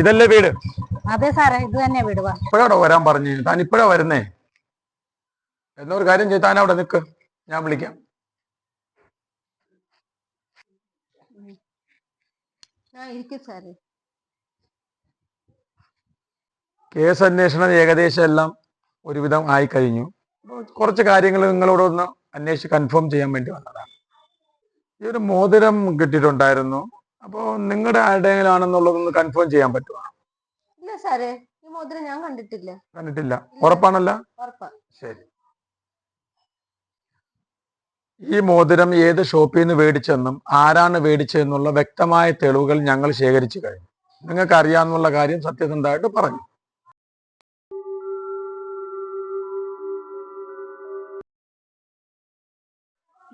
ഇതല്ലേ വീട്? അതെ സാറേ, ഇത് തന്നെ വീട്. ഇപ്പോഴാണോ വരാൻ പറഞ്ഞു? താൻ ഇപ്പോഴാ വരുന്നേ? എന്നൊരു കാര്യം ചെയ്ത് താൻ അവിടെ നിൽക്ക്, ഞാൻ വിളിക്കാം. കേസ് അന്വേഷണം ഏകദേശം എല്ലാം ഒരുവിധം ആയി കഴിഞ്ഞു. കുറച്ച് കാര്യങ്ങൾ നിങ്ങളോടൊന്ന് അന്വേഷിച്ച് കൺഫേം ചെയ്യാൻ വേണ്ടി വന്നതാണ്. ഈ ഒരു മോതിരം കിട്ടിയിട്ടുണ്ടായിരുന്നു. അപ്പോൾ നിങ്ങളുടെ ആരുടെയെങ്കിലും ആണെന്നുള്ളതൊന്ന് കൺഫേം ചെയ്യാൻ പറ്റുമോ? ഇല്ല സാറേ, ഈ മോതിരം ഞാൻ കണ്ടിട്ടില്ല. കണ്ടിട്ടില്ല? ഉറപ്പാണല്ലോ? ശരി. ഈ മോതിരം ഏത് ഷോപ്പിൽ നിന്ന് മേടിച്ചെന്നും ആരാണ് മേടിച്ചതെന്നുള്ള വ്യക്തമായ തെളിവുകൾ ഞങ്ങൾ ശേഖരിച്ചു കഴിഞ്ഞു. നിങ്ങൾക്ക് അറിയാമെന്നുള്ള കാര്യം സത്യസന്ധമായിട്ട് പറഞ്ഞു.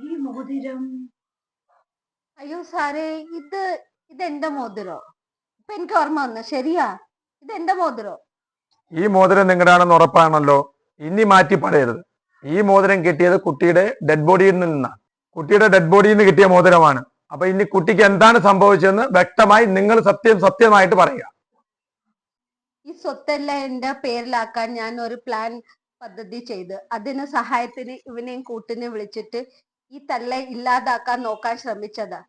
ഈ മോതിരം, അയ്യോ സാറേ, ഇതെന്റെ മോതിരോ? ഇപ്പൊ എനിക്ക് ഓർമ്മ വന്നു. ശരിയാ, ഇതെന്റെ മോതിരോ? ഈ മോതിരം നിങ്ങളുടെ ആണെന്ന് ഉറപ്പാണല്ലോ. ഇനി മാറ്റി പറയരുത്. ഈ മോതിരം കിട്ടിയത് കുട്ടിയുടെ ഡെഡ് ബോഡിയിൽ നിന്നാണ്. കുട്ടിയുടെ ഡെഡ് ബോഡിയിൽ നിന്ന് കിട്ടിയ മോതിരമാണ്. അപ്പൊ ഇനി കുട്ടിക്ക് എന്താണ് സംഭവിച്ചതെന്ന് വ്യക്തമായി നിങ്ങൾ സത്യമായിട്ട് പറയുക. ഈ സ്വത്തെല്ലാം എന്റെ പേരിലാക്കാൻ ഞാൻ ഒരു പ്ലാൻ പദ്ധതി ചെയ്ത് അതിന് സഹായത്തിന് ഇവനെയും കൂട്ടിനെ വിളിച്ചിട്ട് ഈ തല്ലെ ഇല്ലാതാക്കാൻ നോക്കാൻ ശ്രമിച്ചതാ.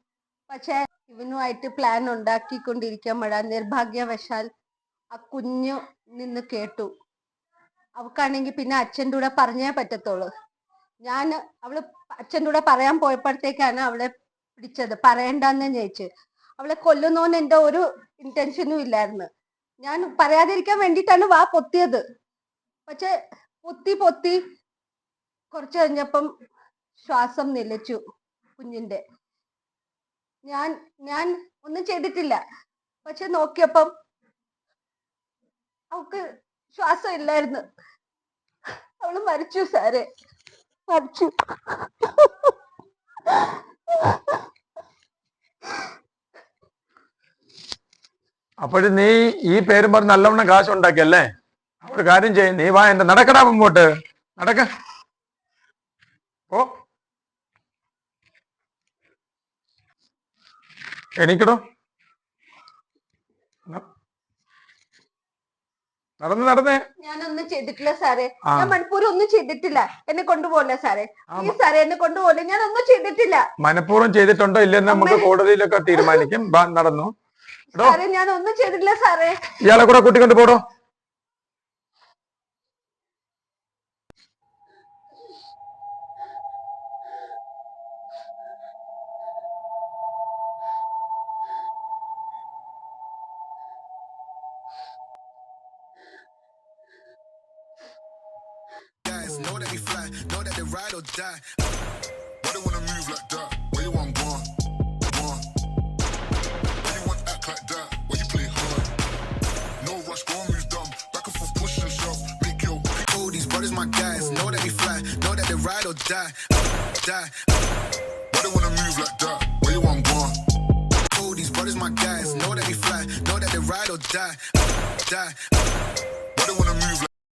പക്ഷെ ഇവനുമായിട്ട് പ്ലാൻ ഉണ്ടാക്കിക്കൊണ്ടിരിക്കുമ്പോഴാ നിർഭാഗ്യവശാൽ ആ കുഞ്ഞു നിന്ന് കേട്ടു. അവക്കാണെങ്കിൽ പിന്നെ അച്ഛൻ്റെ കൂടെ പറഞ്ഞേ പറ്റത്തുള്ളൂ. അവള് അച്ഛൻ്റെ കൂടെ പറയാൻ പോയപ്പോഴത്തേക്കാണ് അവളെ പിടിച്ചത്. പറയണ്ടെന്ന് ചോദിച്ച് അവളെ കൊല്ലുന്നോന്ന് എന്റെ ഒരു ഇന്റൻഷനും ഇല്ലായിരുന്നു. ഞാൻ പറയാതിരിക്കാൻ വേണ്ടിയിട്ടാണ് വാ പൊത്തിയത്. പക്ഷെ പൊത്തി കുറച്ച് കഴിഞ്ഞപ്പം ശ്വാസം നിലച്ചു കുഞ്ഞിന്റെ. ഞാൻ ഒന്നും ചെയ്തിട്ടില്ല. പക്ഷെ നോക്കിയപ്പം അവക്ക് ശ്വാസം ഇല്ലായിരുന്നു. അവള് മരിച്ചു സാറേ, മരിച്ചു. അപ്പോഴും നീ ഈ പേരും പറഞ്ഞ് നല്ലവണ്ണം കാശ് ഉണ്ടാക്കിയല്ലേ? ഒരു കാര്യം ചെയ്യും, നീ വാ, എന്റെ നടക്കടാ മുമ്പോട്ട്, നടക്ക. ഓ എണീക്കടോ, നടന്നേ. ഞാനൊന്നും ചെയ്തിട്ടില്ല സാറേ, ഞാൻ മനഃപൂർവ്വം ഒന്നും ചെയ്തിട്ടില്ല. എന്നെ കൊണ്ടുപോകല്ലേ സാറേ, ഈ സാറേ എന്നെ കൊണ്ടുപോകല്ലേ, ഞാൻ ഒന്നും ചെയ്തിട്ടില്ല. മനഃപൂർവ്വം ചെയ്തിട്ടുണ്ടോ ഇല്ലെന്ന് നമുക്ക് കോടതിയിലൊക്കെ തീരുമാനിക്കും. നടന്നു സാറേ, ഞാൻ ഒന്നും ചെയ്തിട്ടില്ല സാറേ. ഇയാളെ കൂടെ കൂട്ടിക്കൊണ്ട് പോടോ. Know that we fly, know that they ride or die. Why they wanna move like that? Where you want gone? Why you want act like that? Why you play hard? No rush, go on, move dumb. Back and forth, push and shove. Make your all these brothers my guys. Know that we fly, know that they ride or die. Why they wanna move like that? Where you want gone? All these brothers my guys. Know that we fly, know that they ride or die. Why they wanna move